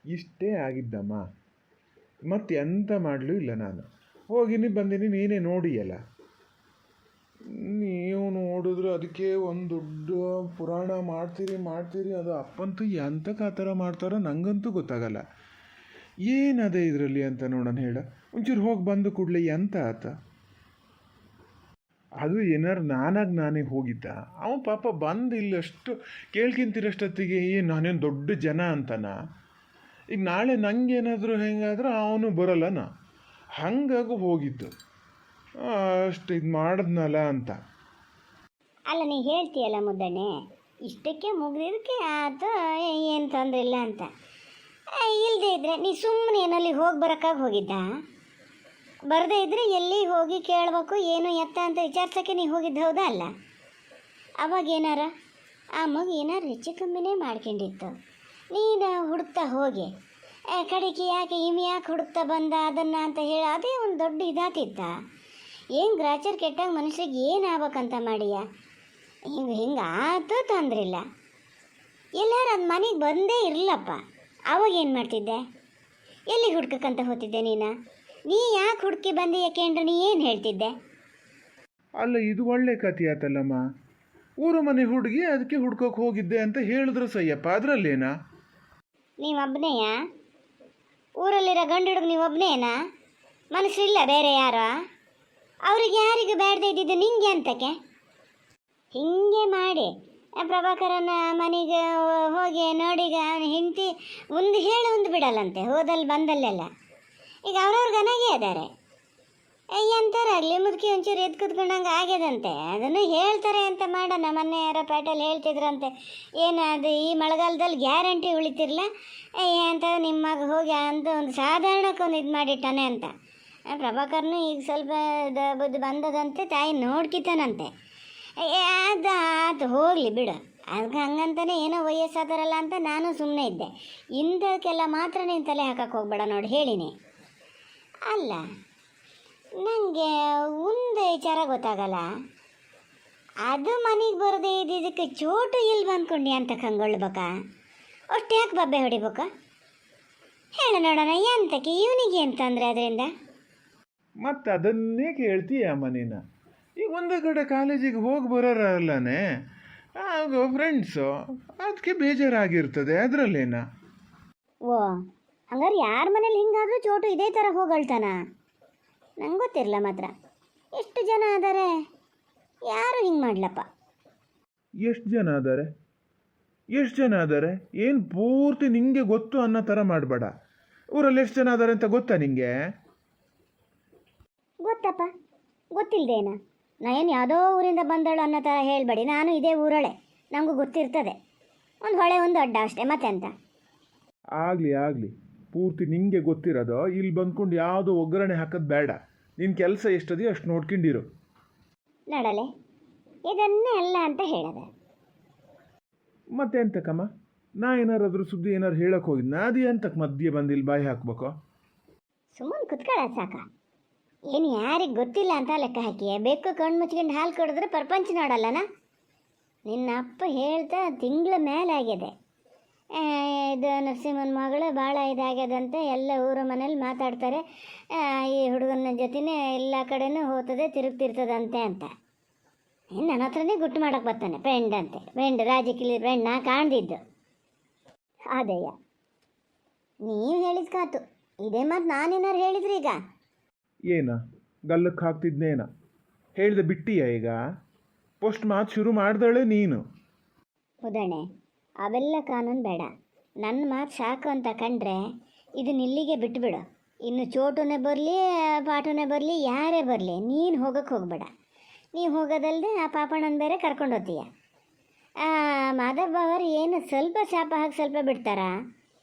ಇಷ್ಟೇ ಆಗಿದ್ದಮ್ಮ. ಮತ್ತೆ ಎಂತ ಮಾಡಲೂ ಇಲ್ಲ. ನಾನು ಹೋಗಿನಿ ಬಂದಿನಿ, ನೀನೇ ನೋಡಿಯಲ್ಲ. ನೀವು ನೋಡಿದ್ರೆ ಅದಕ್ಕೆ ಒಂದು ದೊಡ್ಡ ಪುರಾಣ ಮಾಡ್ತೀರಿ. ಅದು ಅಪ್ಪಂತೂ ಎಂತಕ್ಕೆ ಆ ಥರ ಮಾಡ್ತಾರೋ ನನಗಂತೂ ಗೊತ್ತಾಗಲ್ಲ. ಏನದೇ ಇದರಲ್ಲಿ ಅಂತ ನೋಡೋಣ ಹೇಳ. ಒಂಚೂರು ಹೋಗಿ ಬಂದು ಕೂಡಲೇ ಎಂತ ಆತ? ಅದು ಏನಾರು ನಾನೇ ಹೋಗಿದ್ದ. ಅವನು ಪಾಪ ಬಂದು ಇಲ್ಲಷ್ಟು ಕೇಳ್ಕಿಂತಿರಷ್ಟೊತ್ತಿಗೆ ನಾನೇನು ದೊಡ್ಡ ಜನ ಅಂತನ. ಈಗ ನಾಳೆ ನನಗೇನಾದರೂ ಹೆಂಗಾದ್ರೂ ಅವನು ಬರಲ್ಲನ, ಹಂಗಾಗಿ ಹೋಗಿದ್ದು. ಅಷ್ಟು ಇದು ಮಾಡಿದ್ನಲ್ಲ ಅಂತ. ಅಲ್ಲ, ನೀ ಹೇಳ್ತೀಯಲ್ಲ ಮುದ್ದಣ್ಣೆ, ಇಷ್ಟಕ್ಕೆ ಮುಗಿದಿದ್ದಕ್ಕೆ ಆತ ಏನು ತೊಂದರೆ ಇಲ್ಲ ಅಂತ. ಇಲ್ಲದೆ ಇದ್ದರೆ ನೀ ಸುಮ್ಮನೆ ಏನಲ್ಲಿ ಹೋಗಿ ಬರೋಕ್ಕಾಗಿ ಹೋಗಿದ್ದ? ಬರದೇ ಇದ್ದರೆ ಎಲ್ಲಿ ಹೋಗಿ ಕೇಳಬೇಕು ಏನು ಎತ್ತ ಅಂತ ವಿಚಾರಿಸೋಕ್ಕೆ ನೀ ಹೋಗಿದ್ದು ಹೌದಾ ಅಲ್ಲ? ಅವಾಗ ಏನಾರ ಆ ಮಗು ಏನಾರು ಹೆಚ್ಚು ಕಮ್ಮಿನೇ ಮಾಡ್ಕೊಂಡಿತ್ತು. ನೀನು ಹುಡುಕ್ತಾ ಹೋಗಿ ಕಡೆಗೆ ಯಾಕೆ ಹುಡುಕ್ತಾ ಬಂದ ಅದನ್ನು ಅಂತ ಹೇಳಿ ಅದೇ ಒಂದು ದೊಡ್ಡ ಇದಾತಿತ್ತ. ಏನು ಗ್ರಾಚರ್ ಕೆಟ್ಟಾಗ ಮನುಷ್ಯರಿಗೆ ಏನು ಆಗ್ಬೇಕಂತ ಮಾಡಿಯ? ಹಿಂಗೆ ಆತು ತೊಂದ್ರಿಲ್ಲ. ಎಲ್ಲಾರು ಅದು ಮನೆಗೆ ಬಂದೇ ಇರಲಪ್ಪ, ಅವಾಗ ಏನು ಮಾಡ್ತಿದ್ದೆ? ಎಲ್ಲಿ ಹುಡ್ಕಕ್ಕಂತ ಹೋಗ್ತಿದ್ದೆ ನೀ ಯಾಕೆ ಹುಡುಕಿ ಬಂದು ಯಾಕೆಂದ್ರೆ ನೀ ಏನು ಹೇಳ್ತಿದ್ದೆ? ಅಲ್ಲ, ಇದು ಒಳ್ಳೆ ಕಥೆ ಆತಲ್ಲಮ್ಮ. ಊರು ಮನೆ ಹುಡುಗಿ ಅದಕ್ಕೆ ಹುಡ್ಕೋಕೆ ಹೋಗಿದ್ದೆ ಅಂತ ಹೇಳಿದ್ರು ಸಯ್ಯಪ್ಪ, ಅದರಲ್ಲೇನಾ? ನೀವೊಬ್ಬನೇಯ? ಊರಲ್ಲಿರೋ ಗಂಡು ಹುಡುಗ ನೀವೊಬ್ಬನೇನಾ? ಮನಸ್ಸಿಲ್ಲ ಬೇರೆ ಯಾರೋ? ಅವ್ರಿಗೆ ಯಾರಿಗೂ ಬೇಡದೇ ಇದ್ದಿದ್ದು ನಿಂಗೆ ಅಂತಕ್ಕೆ? ಹಿಂಗೆ ಮಾಡಿ ಪ್ರಭಾಕರನ ಮನೆಗೆ ಹೋಗಿ ನೋಡಿಗ ಅವನ ಹೆಂಡತಿ ಒಂದು ಹೇಳಿ ಒಂದು ಬಿಡಲ್ಲಂತೆ, ಹೋದಲ್ಲಿ ಬಂದಲ್ಲೆಲ್ಲ. ಈಗ ಅವ್ರವ್ರ ಗನಾಗೆ ಅದಾರೆ. ಎಂತಾರಾಗಲಿ ಮುದುಕಿ ಒಂಚೂರು ಎದ್ದು ಕೂತ್ಕೊಂಡಂಗೆ ಆಗ್ಯದಂತೆ, ಅದನ್ನು ಹೇಳ್ತಾರೆ ಅಂತ ಮಾಡೋಣ. ಮೊನ್ನೆ ಯಾರೋ ಪೇಟೆಯಲ್ಲಿ ಹೇಳ್ತಿದ್ರಂತೆ, ಏನು ಅದು ಈ ಮಳೆಗಾಲದಲ್ಲಿ ಗ್ಯಾರಂಟಿ ಉಳಿತಿರ್ಲ ಅಂತ ನಿಮ್ಮ ಮಗ ಹೋಗಿ ಅಂತ ಒಂದು ಸಾಧಾರಣಕ್ಕೊಂದು ಇದು ಮಾಡಿಟ್ಟಾನೆ ಅಂತ. ಪ್ರಭಾಕರ್ನು ಈಗ ಸ್ವಲ್ಪ ಬುದ್ಧಿ ಬಂದದಂತೆ, ತಾಯಿ ನೋಡ್ಕಿತಾನಂತೆ. ಅದು ಹೋಗಲಿ ಬಿಡು, ಅದಕ್ಕೆ ಹಂಗಂತಾನೆ ಏನೋ ವಯಸ್ಸಾದಾರಲ್ಲ ಅಂತ ನಾನು ಸುಮ್ಮನೆ ಇದ್ದೆ. ಇಂಥಕ್ಕೆಲ್ಲ ಮಾತ್ರ ನೀನು ತಲೆ ಹಾಕಕ್ಕೆ ಹೋಗ್ಬೇಡ ನೋಡಿ ಹೇಳಿನಿ. ಅಲ್ಲ, ನನಗೆ ಒಂದು ವಿಚಾರ ಗೊತ್ತಾಗಲ್ಲ. ಅದು ಮನೆಗೆ ಬರದೇ ಇದ್ದಿದ್ದಕ್ಕೆ ಚೋಟು ಇಲ್ಲಿ ಬಂದ್ಕೊಂಡು ಅಂತ ಕಂಗೊಳ್ಬೇಕಾ? ಅಷ್ಟು ಯಾಕೆ ಬಬ್ಬೆ ಹೊಡಿಬೇಕಾ? ಹೇಳ ನೋಡೋಣ, ಎಂತಕ್ಕೆ ಇವನಿಗೆ ಅಂತಂದರೆ ಅದರಿಂದ? ಮತ್ತು ಅದನ್ನೇ ಕೇಳ್ತೀಯ ಮನೇನ? ಈಗ ಒಂದೇ ಕಡೆ ಕಾಲೇಜಿಗೆ ಹೋಗಿ ಬರೋರಲ್ಲನೇ ಆಗ ಫ್ರೆಂಡ್ಸು, ಅದಕ್ಕೆ ಬೇಜಾರಾಗಿರ್ತದೆ, ಅದರಲ್ಲೇನ? ಓ, ಹಂಗಾರೆ ಯಾರ ಮನೇಲಿ ಹಿಂಗಾದರೂ ಚೋಟು ಇದೇ ಥರ ಹೋಗಳ್ತಾನ? ನಂಗೆ ಗೊತ್ತಿರಲ್ಲ ಮಾತ್ರ. ಎಷ್ಟು ಜನ ಅದಾರೆ, ಯಾರು ಹಿಂಗೆ ಮಾಡ್ಲಪ್ಪ? ಎಷ್ಟು ಜನ ಅದಾರೆ? ಏನು ಪೂರ್ತಿ ನಿಂಗೆ ಗೊತ್ತು ಅನ್ನೋ ಥರ ಮಾಡಬೇಡ. ಊರಲ್ಲಿ ಎಷ್ಟು ಜನ ಅದಾರೆ ಅಂತ ಗೊತ್ತಾ ನಿಂಗೆ? ಗೊತ್ತಪ್ಪ, ಗೊತ್ತಿಲ್ಲದೇನ? ನಾ ಏನು ಯಾವುದೋ ಊರಿಂದ ಬಂದಳು ಅನ್ನೋ ಥರ ಹೇಳಬೇಡಿ. ನಾನು ಇದೇ ಊರಳೆ, ನನಗೂ ಗೊತ್ತಿರ್ತದೆ. ಒಂದು ಹೊಳೆ ಒಂದು ಅಡ್ಡ ಅಷ್ಟೇ, ಮತ್ತೆ ಅಂತ. ಆಗಲಿ ಪೂರ್ತಿ ನಿಂಗೆ ಗೊತ್ತಿರೋದು. ಇಲ್ಲಿ ಬಂದ್ಕೊಂಡು ಯಾವುದೋ ಒಗ್ಗರಣೆ ಹಾಕೋದು ಬೇಡ. ನಿನ್ನ ಕೆಲಸ ಎಷ್ಟದೆಯೋ ಅಷ್ಟು ನೋಡ್ಕೊಂಡಿರು. ನಡಲೆ, ಇದನ್ನೇ ಅಲ್ಲ ಅಂತ ಹೇಳದೆ ಮತ್ತೆ ಎಂತಕ್ಕಮ್ಮ? ನಾ ಏನಾರು ಅದ್ರ ಸುದ್ದಿ ಏನಾರು ಹೇಳಕ್ಕೆ ಹೋಗಿದ್ನ? ಅದು ಎಂತಕ್ಕೆ ಮಧ್ಯೆ ಬಂದಿಲ್ಲಿ ಬಾಯಿ ಹಾಕ್ಬೇಕು? ಸುಮ್ಮನೆ ಕುತ್ಕೊಳ್ಳ ಸಾಕ. ಏನು ಯಾರಿಗೆ ಗೊತ್ತಿಲ್ಲ ಅಂತ ಲೆಕ್ಕ ಹಾಕಿ ಬೇಕು ಕಣ್ಣು ಮುಚ್ಕೊಂಡು ಹಾಲು ಕೊಡಿದ್ರೆ ಪ್ರಪಂಚ ನೋಡಲ್ಲನ? ನಿನ್ನ ಅಪ್ಪ ಹೇಳ್ತಾ ತಿಂಗಳ ಮೇಲೆ ಆಗಿದೆ, ಇದು ನರಸಿಂಹನ ಮಗಳು ಭಾಳ ಇದಾಗ್ಯದಂತೆ, ಎಲ್ಲ ಊರ ಮನೇಲಿ ಮಾತಾಡ್ತಾರೆ, ಈ ಹುಡುಗನ ಜೊತೆನೇ ಎಲ್ಲ ಕಡೆನೂ ಹೋಗ್ತದೆ ತಿರುಗ್ತಿರ್ತದಂತೆ ಅಂತ. ನನ್ನ ಹತ್ರನೇ ಗುಟ್ಟು ಮಾಡೋಕ್ಕೆ ಬರ್ತಾನೆ. ಫ್ರೆಂಡ್ ರಾಜಕೀಯ ಫ್ರೆಂಡ್ ನಾ ಕಾಣ್ದಿದ್ದು. ಅದೇಯ, ನೀವು ಹೇಳಿದ ಕಾತು. ಇದೇ ಮಾತು ನಾನೇನಾರು ಹೇಳಿದ್ರಿ ಈಗ? ಏನ ಗಲ್ಲಕ್ಕೆ ಹಾಕ್ತಿದ್ನೇನ ಹೇಳ್ದೆ ಬಿಟ್ಟಿಯ? ಈಗ ಪೋಸ್ಟ್ ಮಾತು ಶುರು ಮಾಡ್ದಳೆ ನೀನು. ಉದಾಹರಣೆ ಅವೆಲ್ಲ ಕಾನೂನು ಬೇಡ. ನನ್ನ ಮಾತು ಸಾಕು ಅಂತ ಕಂಡ್ರೆ ಇದನ್ನ ಇಲ್ಲಿಗೆ ಬಿಟ್ಬಿಡು. ಇನ್ನು ಚೋಟುನೇ ಬರಲಿ ಪಾಠನೇ ಬರಲಿ ಯಾರೇ ಬರಲಿ ನೀನು ಹೋಗೋಕ್ಕೆ ಹೋಗಬೇಡ. ನೀವು ಹೋಗೋದಲ್ಲದೆ ಆ ಪಾಪಣ್ಣನ ಬೇರೆ ಕರ್ಕೊಂಡು ಹೋಗ್ತೀಯ. ಮಾಧವ್ ಅವರು ಏನು ಸ್ವಲ್ಪ ಶಾಪ ಹಾಕಿ ಸ್ವಲ್ಪ ಬಿಡ್ತಾರ?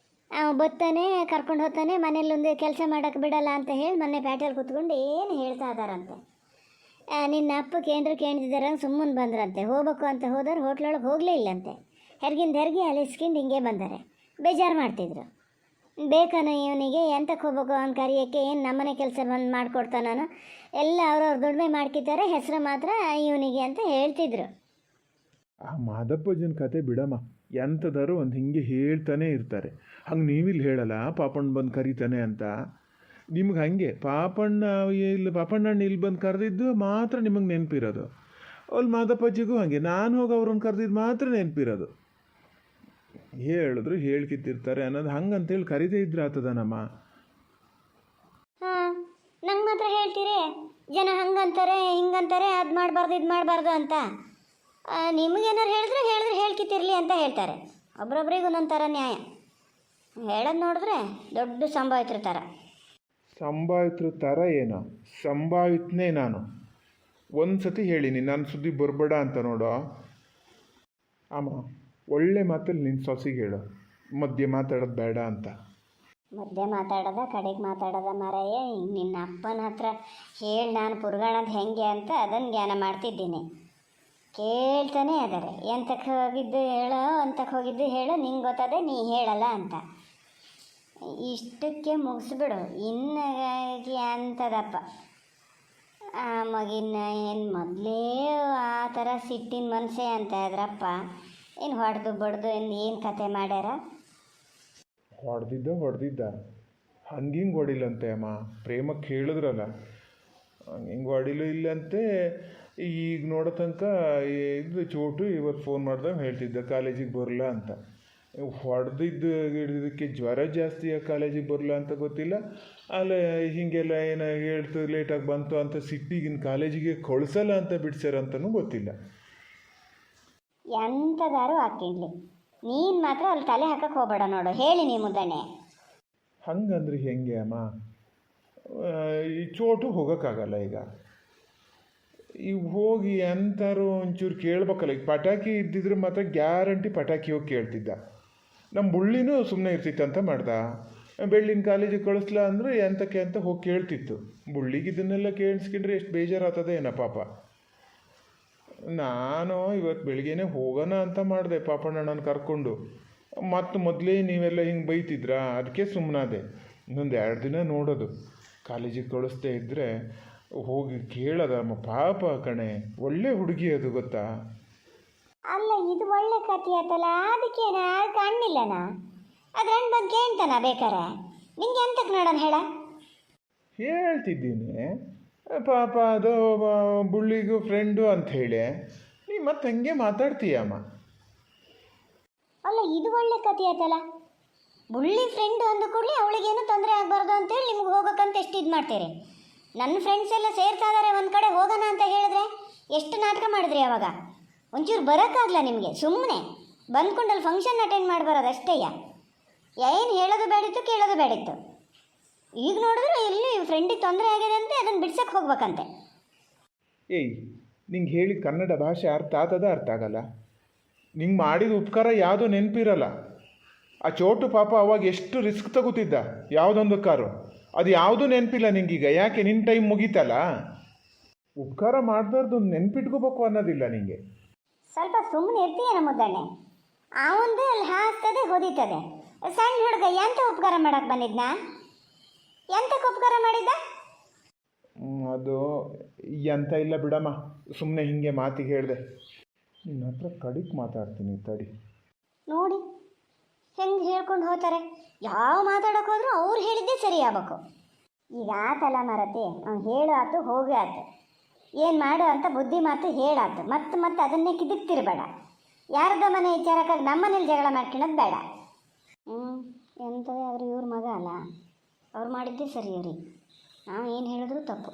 ಬತ್ತಾನೆ ಕರ್ಕೊಂಡು ಹೋಗ್ತಾನೆ, ಮನೇಲೊಂದು ಕೆಲಸ ಮಾಡೋಕ್ಕೆ ಬಿಡಲ್ಲ ಅಂತ ಹೇಳಿ ಮೊನ್ನೆ ಪ್ಯಾಟೆಲ್ ಕೂತ್ಕೊಂಡು ಏನು ಹೇಳ್ತಾ ಇದ್ದಾರಂತೆ. ನಿನ್ನ ಅಪ್ಪ ಕೇಂದ್ರಕ್ಕೆ ಸುಮ್ಮನೆ ಬಂದ್ರಂತೆ. ಹೋಗ್ಬೇಕು ಅಂತ ಹೋದವ್ರು ಹೋಟ್ಲೊಳಗೆ ಹೋಗಲೇ ಇಲ್ಲಂತೆ. ಹೆರ್ಗಿ ಅಲಿಸ್ಕೊಂಡು ಹಿಂಗೆ ಬಂದರೆ ಬೇಜಾರು ಮಾಡ್ತಿದ್ರು. ಬೇಕಾನು ಇವನಿಗೆ ಎಂತಕ್ಕೆ ಹೋಗ್ಬೇಕು ಅವ್ನು ಕರಿಯೋಕ್ಕೆ? ಏನು ನಮ್ಮನೆ ಕೆಲಸ ಬಂದು ಮಾಡಿಕೊಡ್ತಾನು? ಎಲ್ಲ ಅವ್ರವ್ರ ದುಡಿಮೆ ಮಾಡ್ಕಿದ್ದಾರೆ, ಹೆಸರು ಮಾತ್ರ ಇವನಿಗೆ ಅಂತ ಹೇಳ್ತಿದ್ರು. ಆ ಮಾದಪ್ಪಜ್ಜನ ಕತೆ ಬಿಡಮ್ಮ. ಎಂಥದಾರು ಒಂದು ಹಿಂಗೆ ಹೇಳ್ತಾನೆ ಇರ್ತಾರೆ. ಹಂಗೆ ನೀವಿಲ್ಲಿ ಹೇಳಲ್ಲ ಪಾಪಣ್ಣ ಬಂದು ಕರೀತಾನೆ ಅಂತ. ನಿಮ್ಗೆ ಹಾಗೆ ಪಾಪಣ್ಣಣ್ಣ ಇಲ್ಲಿ ಬಂದು ಕರೆದಿದ್ದು ಮಾತ್ರ ನಿಮಗೆ ನೆನಪಿರೋದು. ಅಲ್ಲಿ ಮಾದಪ್ಪಜ್ಜಿಗೂ ಹಾಗೆ ನಾನು ಹೋಗಿ ಅವ್ರನ್ನ ಕರೆದಿದ್ದು ಮಾತ್ರ ನೆನಪಿರೋದು. ಹೇಳಿದ್ರು ಹೇಳ್ಕಿತ್ತಿರ್ತಾರೆ ಅನ್ನೋದು ಹಂಗಂತೇಳಿ ಕರೀದೇ ಇದ್ರೆ ಆತದನಮ್ಮ. ಹಾಂ, ನಂಗೆ ಮಾತ್ರ ಹೇಳ್ತೀರಿ ಜನ ಹಂಗಂತಾರೆ ಹಿಂಗಂತಾರೆ, ಅದು ಮಾಡಬಾರ್ದು ಇದು ಮಾಡಬಾರ್ದು ಅಂತ. ನಿಮಗೇನಾರು ಹೇಳಿದ್ರೆ ಹೇಳ್ಕಿತ್ತಿರಲಿ ಅಂತ ಹೇಳ್ತಾರೆ. ಒಬ್ರೊಬ್ರಿಗೆ ಒಂದೊಂದು ಥರ ನ್ಯಾಯ. ಹೇಳೋದು ನೋಡಿದ್ರೆ ದೊಡ್ಡ ಸಂಭಾವಿತರ ಥರ. ಸಂಭಾವಿತರ ಥರ ಏನೋ ಸಂಭಾವಿತನೇ ನಾನು. ಒಂದು ಸತಿ ಹೇಳಿನಿ ನಾನು ಸುದ್ದಿ ಬರಬೇಡ ಅಂತ ನೋಡೋ. ಅಮ್ಮ ಒಳ್ಳೆ ಮಾತಲ್ಲಿ ನಿನ್ನ ಸೊಸಿಗೆ ಹೇಳು, ಮಧ್ಯೆ ಮಾತಾಡೋದು ಬೇಡ ಅಂತ. ಮಧ್ಯೆ ಮಾತಾಡೋದ ಕಡೆಗೆ ಮಾತಾಡೋದ ಮಾರಾಯ. ನಿನ್ನ ಅಪ್ಪನ ಹತ್ರ ಹೇಳಿ ನಾನು ಪುರ್ಗಾಣದ ಹೆಂಗೆ ಅಂತ ಅದನ್ನು ಜ್ಞಾನ ಮಾಡ್ತಿದ್ದೀನಿ. ಕೇಳ್ತಾನೆ ಅದಾರೆ, ಎಂತಕ್ಕೆ ಹೋಗಿದ್ದು ಹೇಳೋ ಅಂತಕ್ಕೆ ಹೋಗಿದ್ದು ಹೇಳೋ, ನಿಂಗೆ ಗೊತ್ತದೆ ನೀ ಹೇಳಲ್ಲ ಅಂತ. ಇಷ್ಟಕ್ಕೆ ಮುಗಿಸ್ಬಿಡು. ಇನ್ನಾಗಿ ಅಂತದಪ್ಪ ಆ ಮಗಿನ ಏನು ಮೊದಲೇ ಆ ಥರ ಸಿಟ್ಟಿನ ಮನಸ್ಸೇ ಅಂತ ಇದ್ರಪ್ಪ. ಏನು ಹೊಡೆದು ಬಡ್ದು ಏನು ಕತೆ ಮಾಡ್ಯಾರ? ಹೊಡೆದಿದ್ದ ಹಂಗಿಂಗೆ ಹೊಡಿಲ್ಲಂತೆ ಅಮ್ಮ. ಪ್ರೇಮಕ್ಕೆ ಹೇಳಿದ್ರಲ್ಲ ಹಂಗಿಂಗೆ ಹೊಡಿಲು ಇಲ್ಲಂತೆ. ಈಗ ನೋಡೋ ತನಕ ಇದು ಚೋಟು ಇವತ್ತು ಫೋನ್ ಮಾಡಿದಾಗ ಹೇಳ್ತಿದ್ದ ಕಾಲೇಜಿಗೆ ಬರಲ್ಲ ಅಂತ. ಹೊಡೆದಿದ್ದು ಹಿಡಿದಕ್ಕೆ ಜ್ವರ ಜಾಸ್ತಿ ಕಾಲೇಜಿಗೆ ಬರಲ್ಲ ಅಂತ ಗೊತ್ತಿಲ್ಲ. ಅಲ್ಲೇ ಹೀಗೆಲ್ಲ ಏನೋ ಹೇಳ್ತು ಲೇಟಾಗಿ ಬಂತು ಅಂತ ಸಿಟ್ಟಿಗಿನ ಕಾಲೇಜಿಗೆ ಕಳಿಸಲ್ಲ ಅಂತ ಬಿಡ್ಸ್ಯಾರಂತನೂ ಗೊತ್ತಿಲ್ಲ. ಎಂಥದಾರು ಹಾಕಿಡ್ಲಿ, ನೀನು ಮಾತ್ರ ಅಲ್ಲಿ ತಲೆ ಹಾಕಕ್ಕೆ ಹೋಗಬೇಡ ನೋಡು. ಹೇಳಿ ನೀವು ಮುದ್ದಣ್ಣೆ. ಹಂಗಂದ್ರೆ ಹೆಂಗೆ ಅಮ್ಮ? ಈ ಚೋಟು ಹೋಗೋಕ್ಕಾಗಲ್ಲ ಈಗ ಹೋಗಿ ಎಂತಾರು ಒಂಚೂರು ಕೇಳ್ಬೇಕಲ್ಲ. ಈಗ ಪಟಾಕಿ ಇದ್ದಿದ್ರೆ ಮಾತ್ರ ಗ್ಯಾರಂಟಿ ಪಟಾಕಿ ಹೋಗಿ ಕೇಳ್ತಿದ್ದ. ನಮ್ಮ ಬುಳ್ಳಿನೂ ಸುಮ್ಮನೆ ಇರ್ತಿತ್ತಂತ ಮಾಡ್ದ. ಬೆಳ್ಳಿನ ಕಾಲೇಜಿಗೆ ಕಳಿಸ್ಲಾ ಅಂದರೆ ಎಂತಕ್ಕೆ ಅಂತ ಹೋಗಿ ಕೇಳ್ತಿತ್ತು. ಬುಳ್ಳಿಗೆ ಇದನ್ನೆಲ್ಲ ಕೇಳಿಸ್ಕೊಂಡ್ರೆ ಎಷ್ಟು ಬೇಜಾರಾಗ್ತದೆ ಏನೋ ಪಾಪ. ನಾನು ಇವತ್ತು ಬೆಳಿಗ್ಗೆನೇ ಹೋಗೋಣ ಅಂತ ಮಾಡಿದೆ ಪಾಪಣ್ಣನ ಕರ್ಕೊಂಡು. ಮತ್ತು ಮೊದಲೇ ನೀವೆಲ್ಲ ಹಿಂಗೆ ಬೈತಿದ್ರಾ, ಅದಕ್ಕೆ ಸುಮ್ಮನಾದೆ. ಇನ್ನೊಂದು 2 ದಿನ ನೋಡೋದು. ಕಾಲೇಜಿಗೆ ಕಳಿಸ್ದೇ ಇದ್ದರೆ ಹೋಗಿ ಕೇಳೋದಮ್ಮ. ಪಾಪ ಕಣೆ, ಒಳ್ಳೆ ಹುಡುಗಿ ಅದು ಗೊತ್ತಾ. ಅಲ್ಲ, ಇದು ಒಳ್ಳೆ ಕಥೆ ಆಯ್ತಲ್ಲ, ಅದಕ್ಕೇನ ಕಾಣಿಲ್ಲನ? ಅದ್ರ ಬಂದು ಕೇಳ್ತಾನ ಬೇಕಾರೆ. ನಿಂಗೆ ಎಂತಕ್ಕೆ ನೋಡೋಣ ಹೇಳ? ಹೇಳ್ತಿದ್ದೀನಿ ಪಾಪ ಅದು ಬುಳ್ಳಿಗೂ ಫ್ರೆಂಡು ಅಂಥೇಳಿ ನೀ ಮತ್ತೆ ಹಂಗೆ ಮಾತಾಡ್ತೀಯಮ್ಮ. ಅಲ್ಲ, ಇದು ಒಳ್ಳೆ ಕಥೆ ಆಯ್ತಲ್ಲ. ಬುಳ್ಳಿ ಫ್ರೆಂಡು ಅಂದ ಕೂಡಲೇ ಅವಳಿಗೇನು ತೊಂದರೆ ಆಗಬಾರ್ದು ಅಂತೇಳಿ ನಿಮ್ಗೆ ಹೋಗೋಕ್ಕಂತ ಎಷ್ಟು ಇದು ಮಾಡ್ತೀರಿ. ನನ್ನ ಫ್ರೆಂಡ್ಸ್ ಎಲ್ಲ ಸೇರ್ತಾ ಇದ್ದಾರೆ ಒಂದು ಕಡೆ ಹೋಗೋಣ ಅಂತ ಹೇಳಿದ್ರೆ ಎಷ್ಟು ನಾಟಕ ಮಾಡಿದ್ರಿ ಅವಾಗ. ಒಂಚೂರು ಬರೋಕ್ಕಾಗಲ್ಲ ನಿಮಗೆ. ಸುಮ್ಮನೆ ಬಂದ್ಕೊಂಡಲ್ಲಿ ಫಂಕ್ಷನ್ ಅಟೆಂಡ್ ಮಾಡಿ ಬರೋದು ಅಷ್ಟೇಯ. ಏನು ಹೇಳೋದು ಬೇಡಿತ್ತು ಕೇಳೋದು ಬೇಡಿತ್ತು. ಈಗ ನೋಡಿದ್ರೆ ಇಲ್ಲಿ ಫ್ರೆಂಡಿಗೆ ತೊಂದರೆ ಆಗಿದೆ ಅಂತೆ, ಅದನ್ನು ಬಿಡ್ಸಕ್ಕೆ ಹೋಗ್ಬೇಕಂತೆ. ಏಯ್, ನಿಂಗೆ ಹೇಳಿ ಕನ್ನಡ ಭಾಷೆ ಅರ್ಥ ಅರ್ಥ ಆಗಲ್ಲ. ನಿಂಗೆ ಮಾಡಿದ ಉಪಕಾರ ಯಾವುದೋ ನೆನಪಿರಲ್ಲ. ಆ ಚೋಟು ಪಾಪ ಅವಾಗ ಎಷ್ಟು ರಿಸ್ಕ್ ತಗೋತಿದ್ದ ಯಾವುದೊಂದು ಕಾರು, ಅದು ಯಾವುದೂ ನೆನಪಿಲ್ಲ ನಿಂಗೀಗ. ಯಾಕೆ ನಿನ್ನ ಟೈಮ್ ಮುಗೀತಲ್ಲ. ಉಪಕಾರ ಮಾಡ್ದಾರ್ದು ನೆನ್ಪಿಟ್ಕೋಬೇಕು ಅನ್ನೋದಿಲ್ಲ ನಿಂಗೆ. ಸ್ವಲ್ಪ ಸುಮ್ಮನೆ ಇರ್ತೀಯನ ಮುದ್ದಣ್ಣೆ. ಅವಂದು ಅಲ್ಲಿ ಹಾಕ್ತದೆ ಹೊದಿತದೆ. ಸಣ್ಣ ಹುಡುಗ ಎಂತ ಉಪಕಾರ ಮಾಡಕ್ಕೆ ಬಂದಿದ್ನ? ಎಂತಕ್ಕೆ ಉಪಕಾರ ಮಾಡಿದ್ದ? ಅದು ಎಂತ ಇಲ್ಲ ಬಿಡಮ್ಮ, ಸುಮ್ಮನೆ ಹಿಂಗೆ ಮಾತಿಗೆ ಹೇಳಿದೆ. ನಿನ್ನ ಹತ್ರ ಕಡಿಕ್ ಮಾತಾಡ್ತೀನಿ ತಡಿ. ನೋಡಿ ಹೆಂಗೆ ಹೇಳ್ಕೊಂಡು ಹೋಗ್ತಾರೆ. ಯಾವ ಮಾತಾಡೋಕೆ ಹೋದ್ರು ಅವ್ರು ಹೇಳಿದ್ದೇ ಸರಿ ಆಗ್ಬೇಕು. ಈಗ ಆತಲ್ಲ ಮರತಿ, ಅವ್ನು ಹೇಳು ಆತು ಹೋಗಿ ಆತು, ಏನು ಮಾಡು ಅಂತ ಬುದ್ಧಿ ಮಾತು ಹೇಳಾತು. ಮತ್ತೆ ಅದನ್ನೇ ಕಿದಿಕ್ತಿರ್ಬೇಡ. ಯಾರದ ಮನೆ ವಿಚಾರಕ್ಕಾಗಿ ನಮ್ಮ ಮನೇಲಿ ಜಗಳ ಮಾಡ್ಕೊಳ್ಳೋದು ಬೇಡ. ಎಂಥದೇ ಆದರೂ ಇವ್ರ ಮಗ ಅಲ್ಲ, ಅವ್ರು ಮಾಡಿದ್ದೇ ಸರಿ ಇವ್ರಿಗೆ. ನಾವು ಏನು ಹೇಳಿದ್ರು ತಪ್ಪು.